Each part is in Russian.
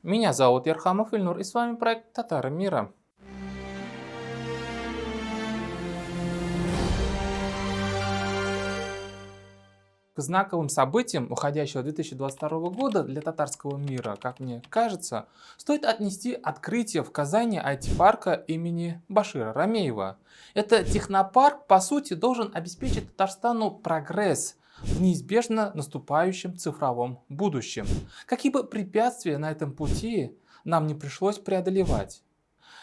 Меня зовут Ярхамов Ильнур, и с вами проект «Татары мира». К знаковым событиям уходящего 2022 года для татарского мира, как мне кажется, стоит отнести открытие в Казани IT-парка имени Башира Рамеева. Этот технопарк, по сути, должен обеспечить Татарстану прогресс в неизбежно наступающем цифровом будущем. Какие бы препятствия на этом пути нам не пришлось преодолевать.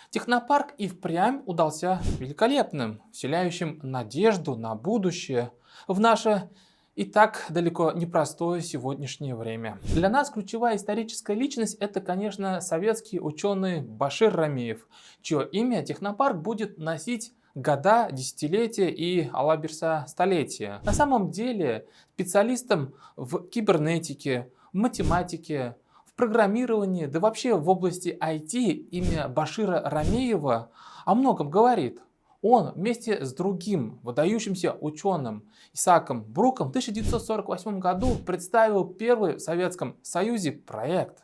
Технопарк и впрямь удался великолепным, вселяющим надежду на будущее в наше и так далеко непростое сегодняшнее время. Для нас ключевая историческая личность — это, конечно, советский ученый Башир Рамеев, чье имя технопарк будет носить года, десятилетия и алаберса столетия. На самом деле специалистам в кибернетике, в математике, в программировании, да вообще в области IT имя Башира Рамеева о многом говорит. Он вместе с другим выдающимся ученым Исааком Бруком в 1948 году представил первый в Советском Союзе проект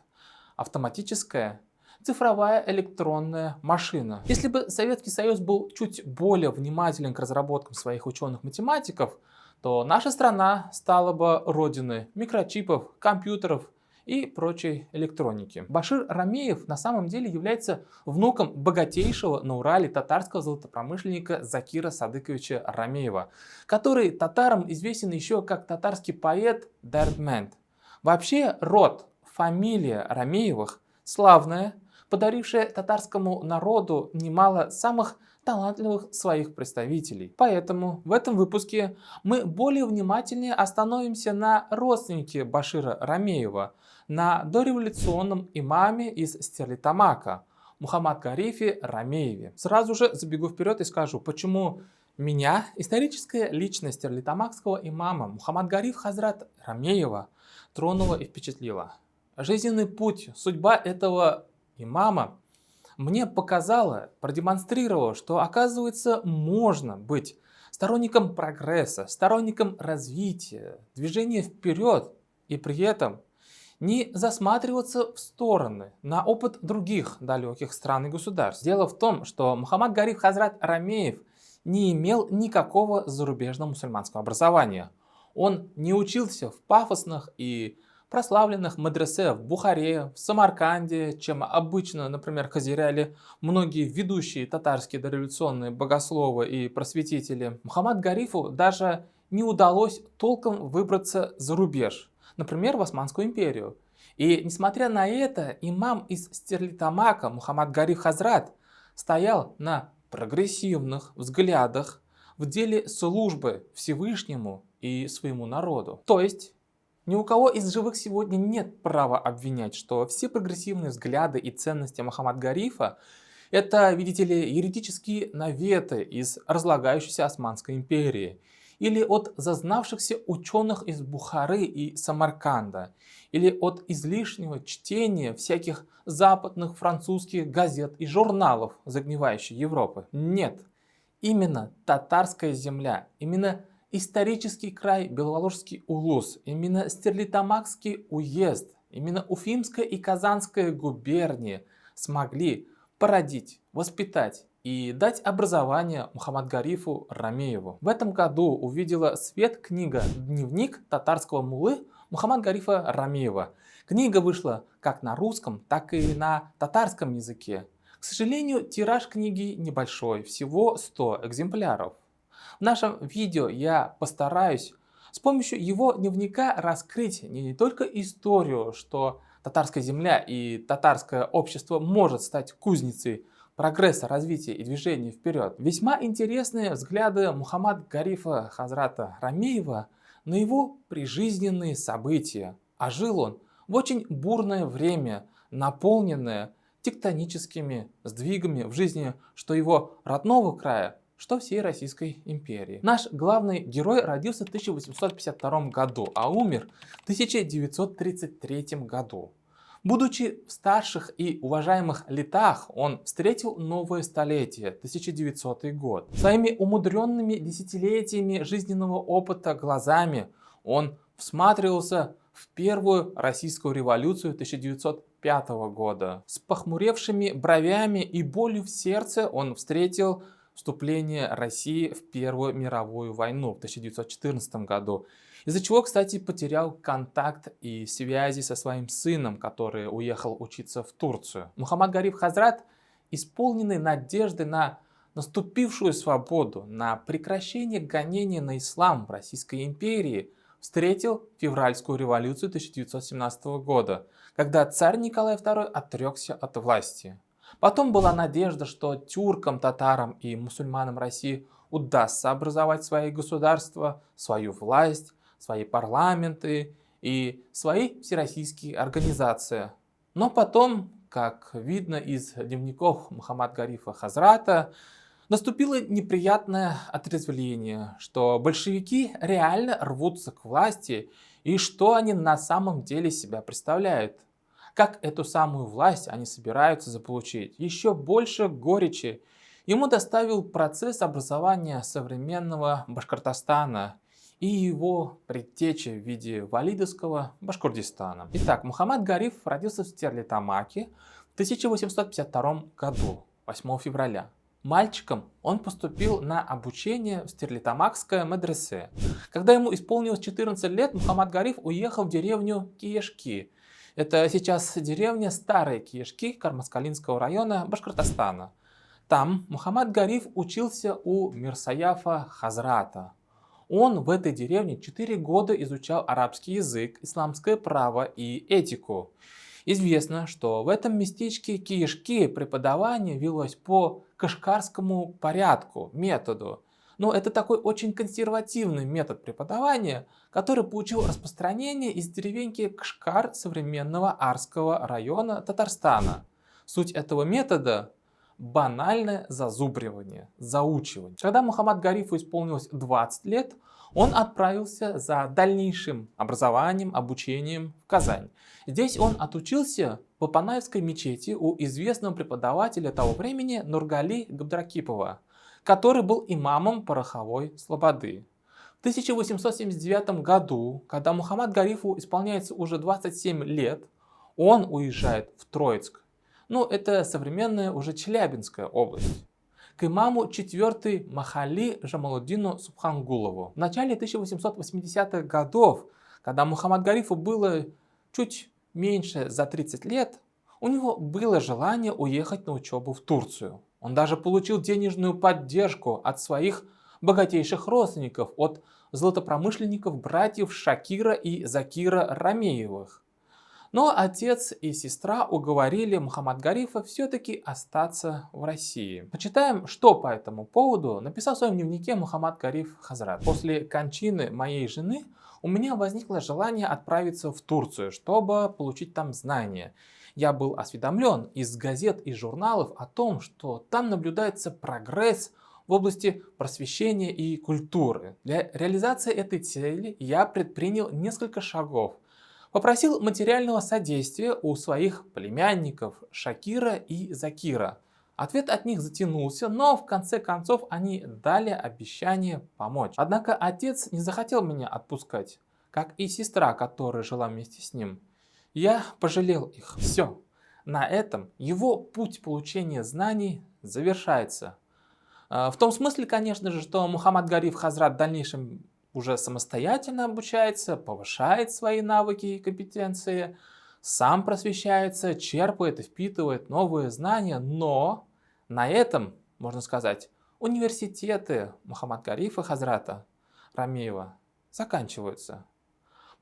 «Автоматическая цифровая электронная машина». Если бы Советский Союз был чуть более внимателен к разработкам своих ученых-математиков, то наша страна стала бы родиной микрочипов, компьютеров и прочей электроники. Башир Рамеев на самом деле является внуком богатейшего на Урале татарского золотопромышленника Закира Садыковича Рамеева, который татарам известен еще как татарский поэт Дердмент. Вообще род, фамилия Рамеевых славная, подарившая татарскому народу немало самых талантливых своих представителей. Поэтому в этом выпуске мы более внимательнее остановимся на родственнике Башира Рамеева, на дореволюционном имаме из Стерлитамака Мухаммад-Гарифе Рамееве. Сразу же забегу вперед и скажу, почему меня историческая личность стерлитамакского имама Мухаммад-Гариф Хазрат Рамеева тронула и впечатлила. Жизненный путь, судьба этого имама мне показала, продемонстрировала, что, оказывается, можно быть сторонником прогресса, сторонником развития, движения вперед и при этом не засматриваться в стороны, на опыт других далеких стран и государств. Дело в том, что Мухаммад-Гариф Хазрат Рамеев не имел никакого зарубежного мусульманского образования. Он не учился в пафосных и прославленных медресе в Бухаре, в Самарканде, чем обычно, например, козыряли многие ведущие татарские дореволюционные богословы и просветители. Мухаммад-Гарифу даже не удалось толком выбраться за рубеж, например, в Османскую империю. И несмотря на это, имам из Стерлитамака Мухаммад-Гариф Хазрат стоял на прогрессивных взглядах в деле службы Всевышнему и своему народу. То есть ни у кого из живых сегодня нет права обвинять, что все прогрессивные взгляды и ценности Мухаммад-Гарифа — это, видите ли, еретические наветы из разлагающейся Османской империи, или от зазнавшихся ученых из Бухары и Самарканда, или от излишнего чтения всяких западных французских газет и журналов загнивающей Европы. Нет, именно татарская земля, именно исторический край Беловоложский улус, именно Стерлитамакский уезд, именно Уфимская и Казанская губернии смогли породить, воспитать и дать образование Мухаммад-Гарифу Рамееву. В этом году увидела свет книга «Дневник татарского муллы» Мухаммад-Гарифа Рамеева. Книга вышла как на русском, так и на татарском языке. К сожалению, тираж книги небольшой, всего 100 экземпляров. В нашем видео я постараюсь с помощью его дневника раскрыть не только историю, что татарская земля и татарское общество может стать кузницей прогресса, развития и движения вперед. Весьма интересные взгляды Мухаммад-Гарифа Хазрата Рамеева на его прижизненные события. А жил он в очень бурное время, наполненное тектоническими сдвигами в жизни что его родного края, что всей Российской империи. Наш главный герой родился в 1852 году, а умер в 1933 году. Будучи в старших и уважаемых летах, он встретил новое столетие, 1900 год. Своими умудренными десятилетиями жизненного опыта глазами он всматривался в первую российскую революцию 1905 года. С похмуревшими бровями и болью в сердце он встретил вступление России в Первую мировую войну в 1914 году, из-за чего, кстати, потерял контакт и связи со своим сыном, который уехал учиться в Турцию. Мухаммад Гариф Хазрат, исполненный надежды на наступившую свободу, на прекращение гонений на ислам в Российской империи, встретил февральскую революцию 1917 года, когда царь Николай II отрекся от власти. Потом была надежда, что тюркам, татарам и мусульманам России удастся образовать свои государства, свою власть, свои парламенты и свои всероссийские организации. Но потом, как видно из дневников Мухаммада Гарифа Хазрата, наступило неприятное отрезвление, что большевики реально рвутся к власти и что они на самом деле себя представляют. Как эту самую власть они собираются заполучить. Еще больше горечи ему доставил процесс образования современного Башкортостана и его предтечи в виде Валидовского Башкортостана. Итак, Мухаммад Гариф родился в Стерлитамаке в 1852 году, 8 февраля. Мальчиком он поступил на обучение в Стерлитамакское медресе. Когда ему исполнилось 14 лет, Мухаммад Гариф уехал в деревню Киешки. Это сейчас деревня Старые Киешки Кармаскалинского района Башкортостана. Там Мухаммад Гариф учился у Мирсаяфа Хазрата. Он в этой деревне 4 года изучал арабский язык, исламское право и этику. Известно, что в этом местечке Киешки преподавание велось по кашгарскому порядку, методу. Но это такой очень консервативный метод преподавания, который получил распространение из деревеньки Кашгар современного Арского района Татарстана. Суть этого метода – банальное зазубривание, заучивание. Когда Мухаммад Гарифу исполнилось 20 лет, он отправился за дальнейшим образованием, обучением в Казань. Здесь он отучился в Папанаевской мечети у известного преподавателя того времени Нургали Габдракипова, который был имамом Пороховой Слободы. В 1879 году, когда Мухаммад Гарифу исполняется уже 27 лет, он уезжает в Троицк. Это современная уже Челябинская область. К имаму 4-й Махали Жамалуддину Субхангулову. В начале 1880-х годов, когда Мухаммад Гарифу было чуть меньше за 30 лет, у него было желание уехать на учебу в Турцию. Он даже получил денежную поддержку от своих богатейших родственников, от золотопромышленников братьев Шакира и Закира Рамеевых. Но отец и сестра уговорили Мухаммад Гарифа все-таки остаться в России. Почитаем, что по этому поводу написал в своем дневнике Мухаммад Гариф Хазрат. После кончины моей жены у меня возникло желание отправиться в Турцию, чтобы получить там знания. Я был осведомлен из газет и журналов о том, что там наблюдается прогресс в области просвещения и культуры. Для реализации этой цели я предпринял несколько шагов. Попросил материального содействия у своих племянников Шакира и Закира. Ответ от них затянулся, но в конце концов они дали обещание помочь. Однако отец не захотел меня отпускать, как и сестра, которая жила вместе с ним. Я пожалел их. Все. На этом его путь получения знаний завершается. В том смысле, конечно же, что Мухаммад Гариф Хазрат в дальнейшем уже самостоятельно обучается, повышает свои навыки и компетенции, сам просвещается, черпает и впитывает новые знания, но на этом, можно сказать, университеты Мухаммад Гарифа Хазрата Рамеева заканчиваются.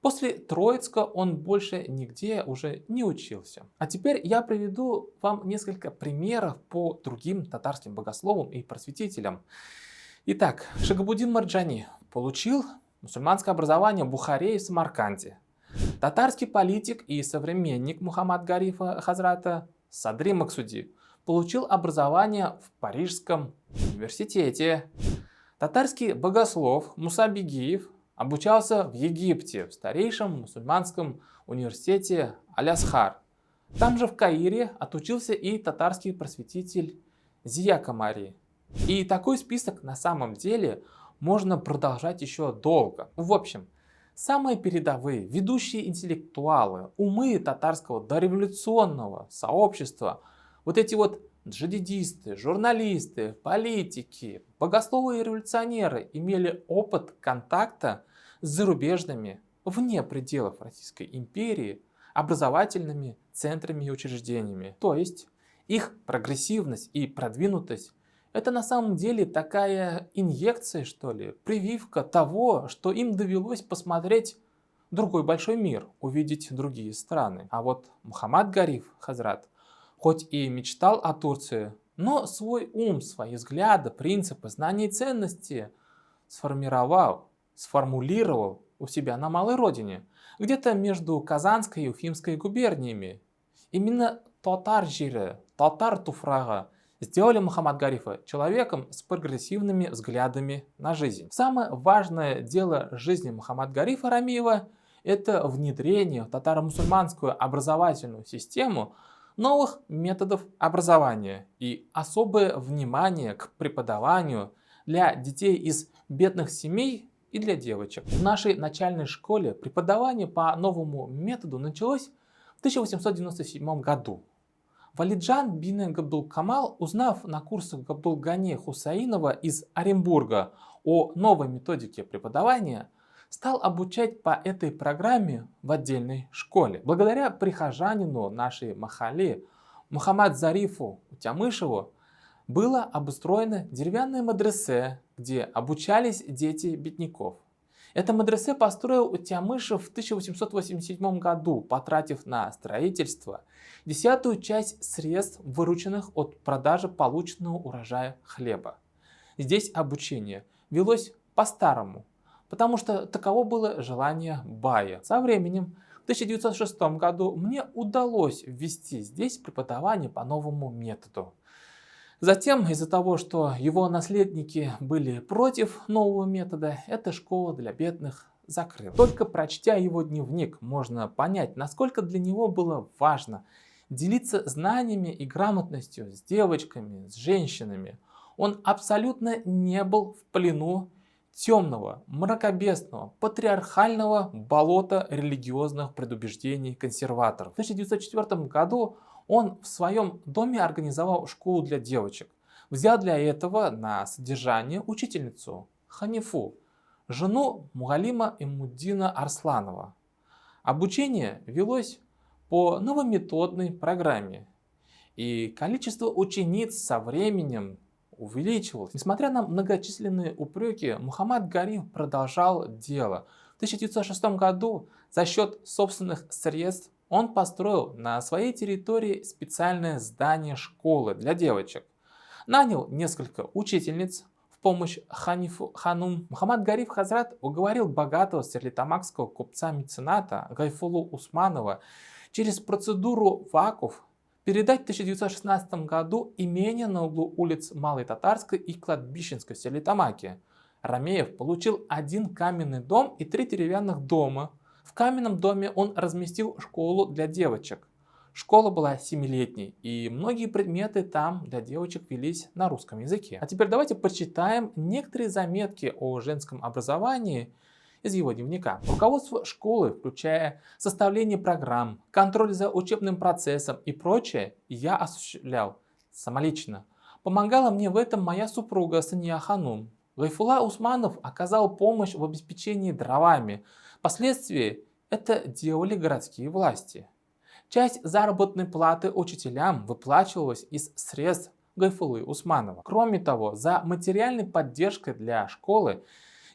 После Троицка он больше нигде уже не учился. А теперь я приведу вам несколько примеров по другим татарским богословам и просветителям. Итак, Шагабуддин Марджани получил мусульманское образование в Бухаре и Самарканде. Татарский политик и современник Мухаммад Гарифа Хазрата Садри Максуди получил образование в Парижском университете. Татарский богослов Муса Бигиев обучался в Египте, в старейшем мусульманском университете Аль-Асхар. Там же в Каире отучился и татарский просветитель Зия Камари. И такой список на самом деле можно продолжать еще долго. В общем, Самые передовые, ведущие интеллектуалы, умы татарского дореволюционного сообщества, вот эти вот джадидисты, журналисты, политики, богословы и революционеры имели опыт контакта с зарубежными, вне пределов Российской империи, образовательными центрами и учреждениями. То есть их прогрессивность и продвинутость — это на самом деле такая инъекция, что ли, прививка того, что им довелось посмотреть другой большой мир, увидеть другие страны. А вот Мухаммад Гариф Хазрат хоть и мечтал о Турции, но свой ум, свои взгляды, принципы, знания и ценности сформулировал у себя на малой родине, где-то между Казанской и Уфимской губерниями. Именно татар жиры, татар туфрага сделали Мухаммад Гарифа человеком с прогрессивными взглядами на жизнь. Самое важное дело жизни Мухаммад Гарифа Рамиева — это внедрение в татаро-мусульманскую образовательную систему новых методов образования и особое внимание к преподаванию для детей из бедных семей и для девочек. В нашей начальной школе преподавание по новому методу началось в 1897 году. Валиджан бин Габдул-Камал, узнав на курсах Габдул-Гани Хусаинова из Оренбурга о новой методике преподавания, стал обучать по этой программе в отдельной школе. Благодаря прихожанину нашей махалли Мухаммад Зарифу Утямышеву было обустроено деревянное мадресе, где обучались дети бедняков. Это мадресе построил Утямышев в 1887 году, потратив на строительство 10-ю часть средств, вырученных от продажи полученного урожая хлеба. Здесь обучение велось по-старому, потому что таково было желание бая. Со временем, в 1906 году, мне удалось ввести здесь преподавание по новому методу. Затем, из-за того, что его наследники были против нового метода, эта школа для бедных закрыла. Только прочтя его дневник, можно понять, насколько для него было важно делиться знаниями и грамотностью с девочками, с женщинами. Он абсолютно не был в плену темного, мракобесного, патриархального болота религиозных предубеждений консерваторов. В 1904 году он в своем доме организовал школу для девочек. Взял для этого на содержание учительницу Ханифу, жену Мугалима Имуддина Арсланова. Обучение велось по новометодной программе, и количество учениц со временем увеличивалось. Несмотря на многочисленные упреки, Мухаммад Гариф продолжал дело. В 1906 году за счет собственных средств он построил на своей территории специальное здание школы для девочек. Нанял несколько учительниц в помощь Ханифу Ханум. Мухаммад Гариф Хазрат уговорил богатого стерлитамакского купца-мецената Гайфулу Усманова через процедуру вакуф передать в 1916 году имение на углу улиц Малой Татарской и Кладбищенской в Стерлитамаке. Рамеев получил 1 каменный дом и 3 деревянных дома. В каменном доме он разместил школу для девочек. Школа была 7-летней, и многие предметы там для девочек велись на русском языке. А теперь давайте почитаем некоторые заметки о женском образовании из его дневника. Руководство школы, включая составление программ, контроль за учебным процессом и прочее, я осуществлял самолично. Помогала мне в этом моя супруга Сания Ханум. Гайфулла Усманов оказал помощь в обеспечении дровами. Впоследствии это делали городские власти. Часть заработной платы учителям выплачивалась из средств Гайфуллы Усманова. Кроме того, за материальной поддержкой для школы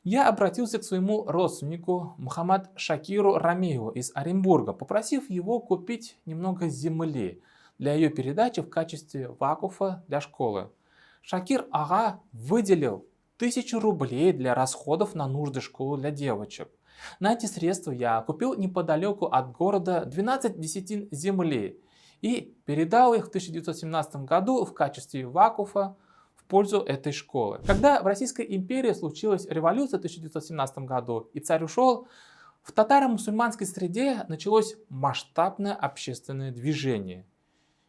я обратился к своему родственнику Мухаммад Шакиру Рамееву из Оренбурга, попросив его купить немного земли для ее передачи в качестве вакуфа для школы. Шакир Ага выделил 1000 рублей для расходов на нужды школы для девочек. На эти средства я купил неподалеку от города 12 десятин земли и передал их в 1917 году в качестве вакуфа в пользу этой школы. Когда в Российской империи случилась революция в 1917 году и царь ушел, в татаро-мусульманской среде началось масштабное общественное движение.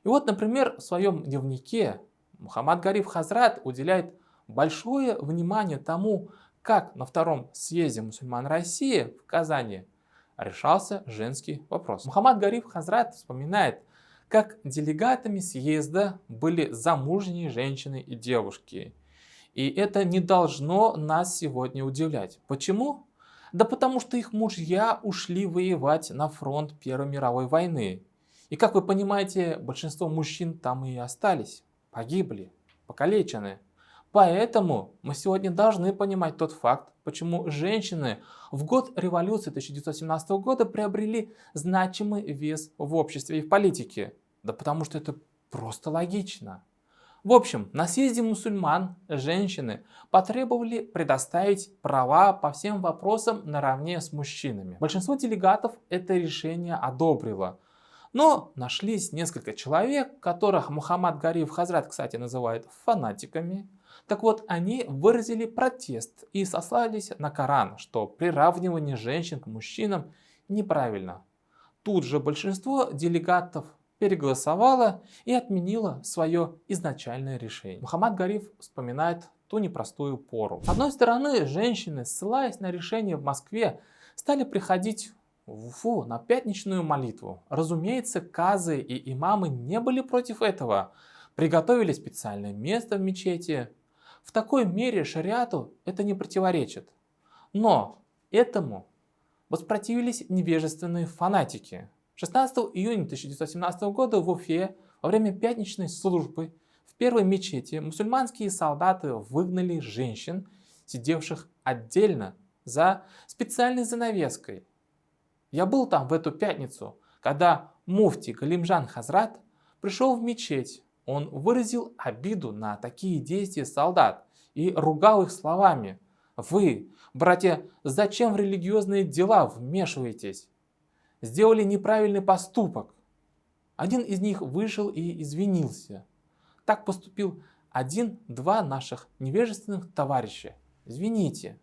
И вот, например, в своем дневнике Мухаммад Гариф Хазрат уделяет большое внимание тому, как на втором съезде мусульман России в Казани решался женский вопрос. Мухаммад Гариф Хазрат вспоминает, как делегатами съезда были замужние женщины и девушки. И это не должно нас сегодня удивлять. Почему? Да потому что их мужья ушли воевать на фронт Первой мировой войны. И как вы понимаете, большинство мужчин там и остались, погибли, покалечены. Поэтому мы сегодня должны понимать тот факт, почему женщины в год революции 1917 года приобрели значимый вес в обществе и в политике. Да потому что это просто логично. В общем, на съезде мусульман женщины потребовали предоставить права по всем вопросам наравне с мужчинами. Большинство делегатов это решение одобрило. Но нашлись несколько человек, которых Мухаммад Гариф Хазрат, кстати, называет фанатиками. Так вот, они выразили протест и сослались на Коран, что приравнивание женщин к мужчинам неправильно. Тут же большинство делегатов переголосовало и отменило свое изначальное решение. Мухаммад Гариф вспоминает ту непростую пору. С одной стороны, женщины, ссылаясь на решение в Москве, стали приходить в Уфу на пятничную молитву. Разумеется, казы и имамы не были против этого. Приготовили специальное место в мечети. В такой мере шариату это не противоречит. Но этому воспротивились невежественные фанатики. 16 июня 1917 года в Уфе во время пятничной службы в первой мечети мусульманские солдаты выгнали женщин, сидевших отдельно за специальной занавеской. Я был там в эту пятницу, когда муфти Галимжан Хазрат пришел в мечеть. Он выразил обиду на такие действия солдат и ругал их словами: «Вы, братья, зачем в религиозные дела вмешиваетесь? Сделали неправильный поступок». Один из них вышел и извинился. Так поступил один-два наших невежественных товарища. Извините.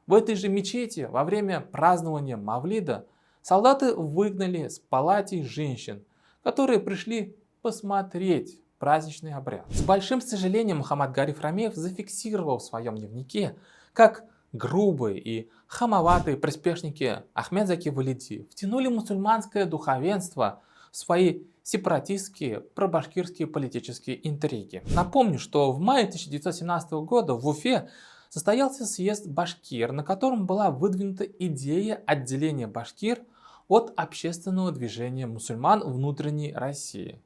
В этой же мечети во время празднования Мавлида солдаты выгнали с палатей женщин, которые пришли посмотреть праздничный обряд. С большим сожалением Мухаммад Гариф Рамеев зафиксировал в своем дневнике, как грубые и хамоватые приспешники Ахмед Заки Валиди втянули мусульманское духовенство в свои сепаратистские пробашкирские политические интриги. Напомню, что в мае 1917 года в Уфе состоялся съезд башкир, на котором была выдвинута идея отделения башкир от общественного движения мусульман внутренней России.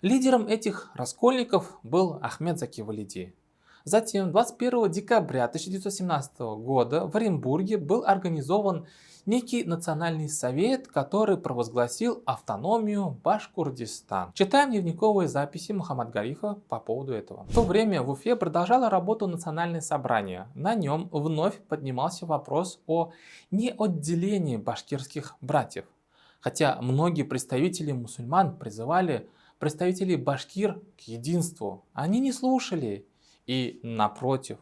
Лидером этих раскольников был Ахмед Заки Валиди. Затем 21 декабря 1917 года в Оренбурге был организован некий национальный совет, который провозгласил автономию Башкортостан. Читаем дневниковые записи Мухаммад Гарифа по поводу этого. В то время в Уфе продолжало работу национальное собрание. На нем вновь поднимался вопрос о неотделении башкирских братьев. Хотя многие представители мусульман призывали представителей башкир к единству, они не слушали и, напротив,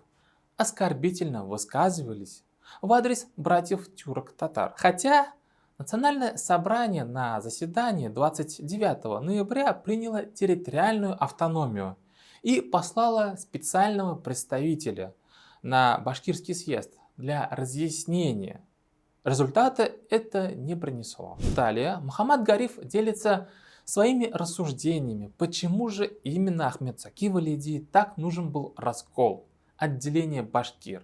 оскорбительно высказывались в адрес братьев тюрок-татар. Хотя Национальное собрание на заседании 29 ноября приняло территориальную автономию и послало специального представителя на башкирский съезд для разъяснения. Результата это не принесло. Далее Мухаммад Гариф делится своими рассуждениями, почему же именно Ахмед Заки Валиди так нужен был раскол, отделение башкир.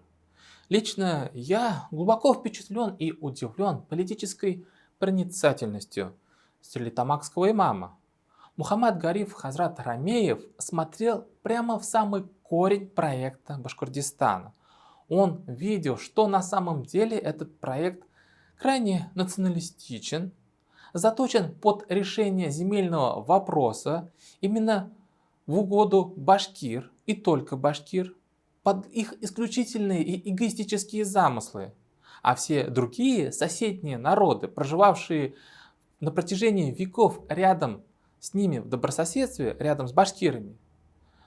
Лично я глубоко впечатлен и удивлен политической проницательностью стерлитамакского имама. Мухаммад Гариф Хазрат Рамеев смотрел прямо в самый корень проекта Башкортостана. Он видел, что на самом деле этот проект крайне националистичен, заточен под решение земельного вопроса именно в угоду башкир и только башкир, под их исключительные и эгоистические замыслы, а все другие соседние народы, проживавшие на протяжении веков рядом с ними в добрососедстве, рядом с башкирами,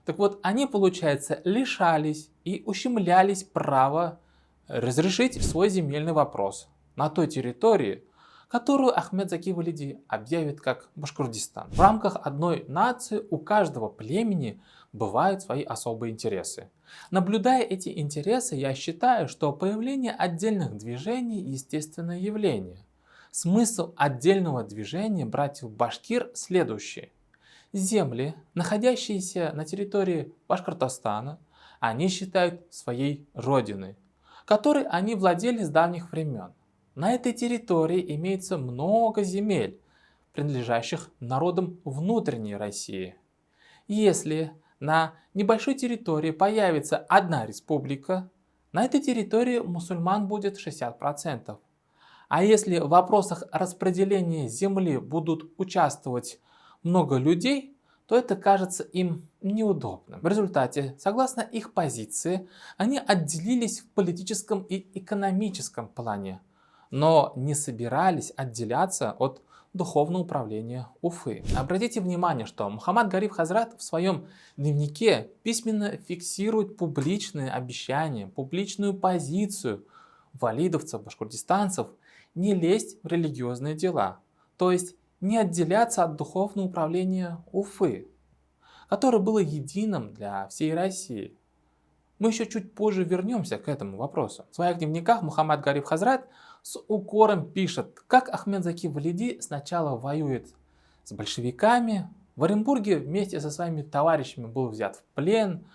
так вот они, получается, лишались и ущемлялись права разрешить свой земельный вопрос на той территории, которую Ахмед Заки Валиди объявит как Башкортостан. В рамках одной нации у каждого племени бывают свои особые интересы. Наблюдая эти интересы, я считаю, что появление отдельных движений – естественное явление. Смысл отдельного движения братьев Башкир следующий. Земли, находящиеся на территории Башкортостана, они считают своей родиной, которой они владели с давних времен. На этой территории имеется много земель, принадлежащих народам внутренней России. Если на небольшой территории появится одна республика, на этой территории мусульман будет 60%. А если в вопросах распределения земли будут участвовать много людей, то это кажется им неудобным. В результате, согласно их позиции, они отделились в политическом и экономическом плане, но не собирались отделяться от духовного управления Уфы. Обратите внимание, что Мухаммад Гариф Хазрат в своем дневнике письменно фиксирует публичные обещания, публичную позицию валидовцев, башкортостанцев не лезть в религиозные дела, то есть не отделяться от духовного управления Уфы, которое было единым для всей России. Мы еще чуть позже вернемся к этому вопросу. В своих дневниках Мухаммад Гариф Хазрат с укором пишет, как Ахмед Заки Валиди сначала воюет с большевиками, в Оренбурге вместе со своими товарищами был взят в плен,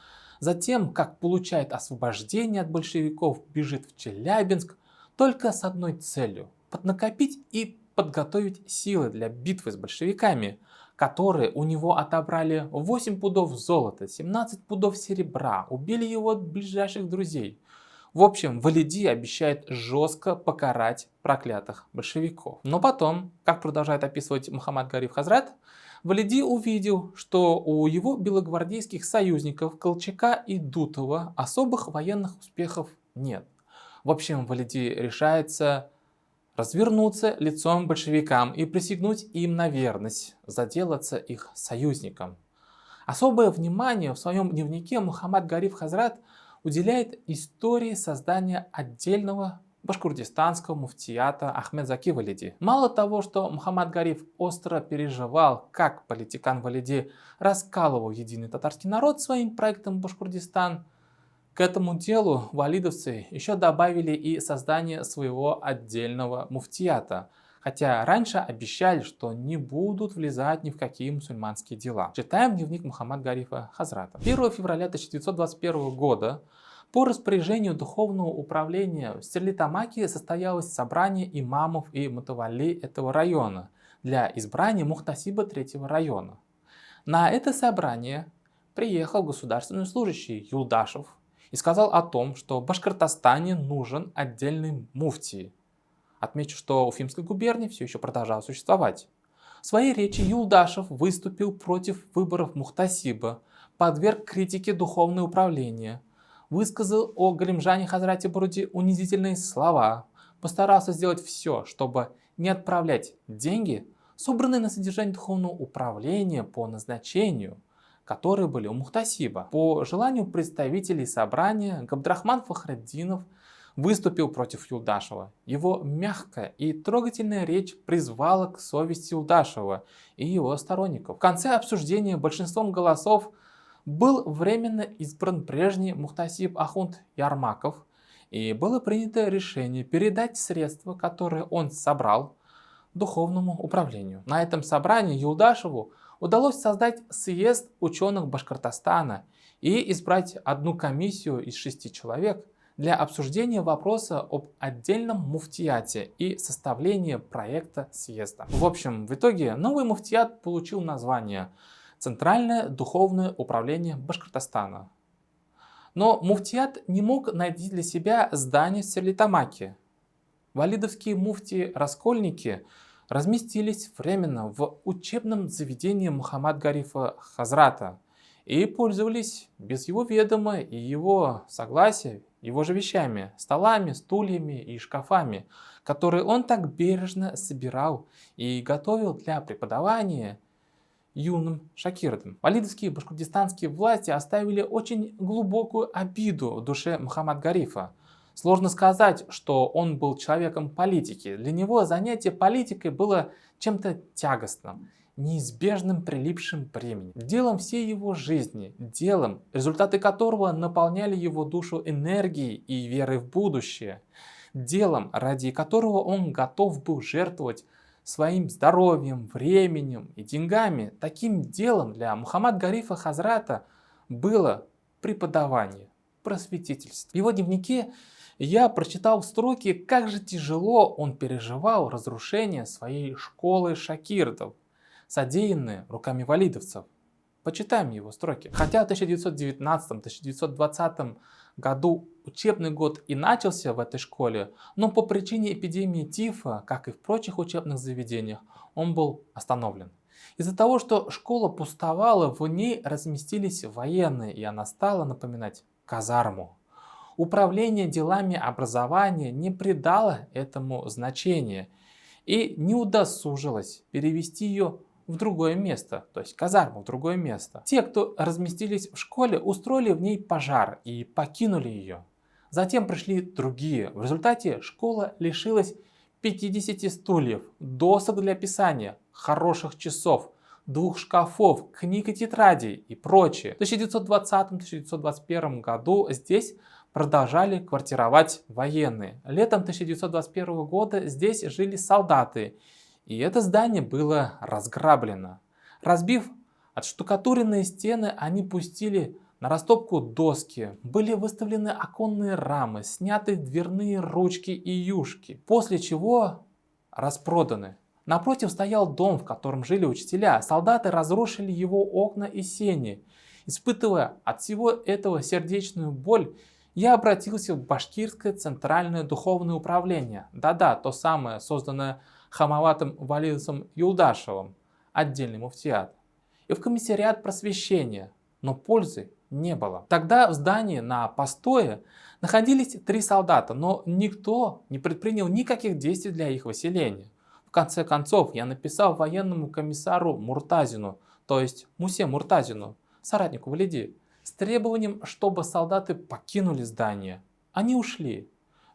затем, как получает освобождение от большевиков, бежит в Челябинск, только с одной целью – поднакопить и подготовить силы для битвы с большевиками, которые у него отобрали 8 пудов золота, 17 пудов серебра, убили его ближайших друзей. В общем, Валиди обещает жестко покарать проклятых большевиков. Но потом, как продолжает описывать Мухаммад Гариф Хазрат, Валиди увидел, что у его белогвардейских союзников Колчака и Дутова особых военных успехов нет. В общем, Валиди решается развернуться лицом к большевикам и присягнуть им на верность, заделаться их союзником. Особое внимание в своем дневнике Мухаммад Гариф Хазрат уделяет истории создания отдельного башкортостанского муфтията Ахмед Заки Валиди. Мало того, что Мухаммад Гариф остро переживал, как политикан Валиди раскалывал единый татарский народ своим проектом Башкортостан, к этому делу валидовцы еще добавили и создание своего отдельного муфтията, хотя раньше обещали, что не будут влезать ни в какие мусульманские дела. Читаем дневник Мухаммад Гарифа Хазрата. 1 февраля 1921 года по распоряжению Духовного управления в Стерлитамаке состоялось собрание имамов и мутавалли этого района для избрания мухтасиба 3-го района. На это собрание приехал государственный служащий Юлдашев и сказал о том, что в Башкортостане нужен отдельный муфтий. Отмечу, что Уфимская губерния все еще продолжала существовать. В своей речи Юлдашев выступил против выборов мухтасиба, подверг критике духовное управление, высказал о Галимжане Хазрате Буруди унизительные слова, постарался сделать все, чтобы не отправлять деньги, собранные на содержание духовного управления по назначению, которые были у мухтасиба. По желанию представителей собрания Габдрахман Фахретдинов выступил против Юлдашева. Его мягкая и трогательная речь призвала к совести Юлдашева и его сторонников. В конце обсуждения большинством голосов был временно избран прежний мухтасиб Ахунд Ярмаков, и было принято решение передать средства, которые он собрал, духовному управлению. На этом собрании Юлдашеву удалось создать съезд ученых Башкортостана и избрать одну комиссию из 6 человек для обсуждения вопроса об отдельном муфтияте и составления проекта съезда. В общем, в итоге новый муфтият получил название Центральное духовное управление Башкортостана. Но муфтият не мог найти для себя здание в Стерлитамаке. Валидовские муфтии-раскольники разместились временно в учебном заведении Мухаммад Гарифа Хазрата и пользовались без его ведома и его согласия его же вещами, столами, стульями и шкафами, которые он так бережно собирал и готовил для преподавания юным шакирдам. Валидовские башкортостанские власти оставили очень глубокую обиду в душе Мухаммад Гарифа, Сложно сказать, что он был человеком политики. Для него занятие политикой было чем-то тягостным, неизбежным прилипшим бременем, делом всей его жизни, делом, результаты которого наполняли его душу энергией и верой в будущее, делом, ради которого он готов был жертвовать своим здоровьем, временем и деньгами. Таким делом для Мухаммад Гарифа Хазрата было преподавание, просветительство. В его дневнике я прочитал строки, как же тяжело он переживал разрушение своей школы шакирдов, содеянные руками валидовцев. Почитаем его строки. Хотя в 1919-1920 году учебный год и начался в этой школе, но по причине эпидемии тифа, как и в прочих учебных заведениях, он был остановлен. Из-за того, что школа пустовала, в ней разместились военные, и она стала напоминать казарму. Управление делами образования не придало этому значения и не удосужилось перевести ее в другое место, то есть казарму в другое место. Те, кто разместились в школе, устроили в ней пожар и покинули ее. Затем пришли другие. В результате школа лишилась 50 стульев, досок для писания, хороших часов, 2 шкафов, книг и тетрадей и прочее. В 1920-1921 году здесь продолжали квартировать военные. Летом 1921 года здесь жили солдаты, и это здание было разграблено. Разбив отштукатуренные стены, они пустили на растопку доски, были выставлены оконные рамы, сняты дверные ручки и юшки, после чего распроданы. Напротив стоял дом, в котором жили учителя. Солдаты разрушили его окна и сени. Испытывая от всего этого сердечную боль, я обратился в Башкирское центральное духовное управление. Да-да, то самое, созданное Хамаватом Валидовцем Юлдашевым, отдельный муфтият, и в комиссариат просвещения, но пользы не было. Тогда в здании на постое находились 3 солдата, но никто не предпринял никаких действий для их выселения. В конце концов, я написал военному комиссару Муртазину, то есть Мусе Муртазину, соратнику Валиди, с требованием, чтобы солдаты покинули здание. Они ушли,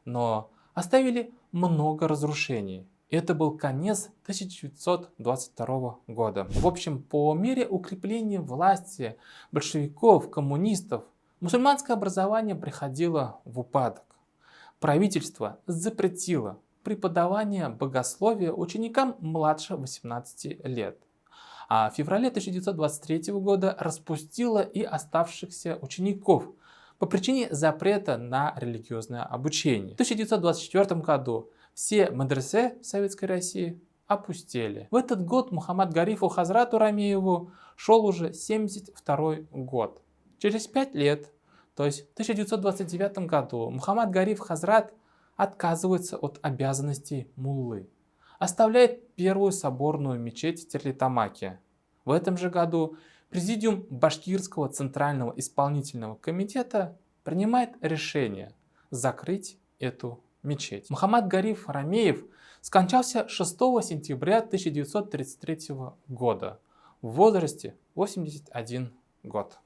но оставили много разрушений. Это был конец 1922 года. В общем, по мере укрепления власти большевиков, коммунистов, мусульманское образование приходило в упадок. Правительство запретило преподавание богословия ученикам младше 18 лет. А в феврале 1923 года распустило и оставшихся учеников по причине запрета на религиозное обучение. В 1924 году все мадресе Советской России опустели. В этот год Мухаммад Гарифу Хазрату Рамееву шел уже 72 год. Через 5 лет, то есть в 1929 году, Мухаммад Гариф Хазрат отказывается от обязанностей муллы, оставляет первую соборную мечеть в Стерлитамаке. В этом же году президиум Башкирского центрального исполнительного комитета принимает решение закрыть эту мечеть. Мухаммад Гариф Рамеев скончался 6 сентября 1933 года в возрасте 81 год.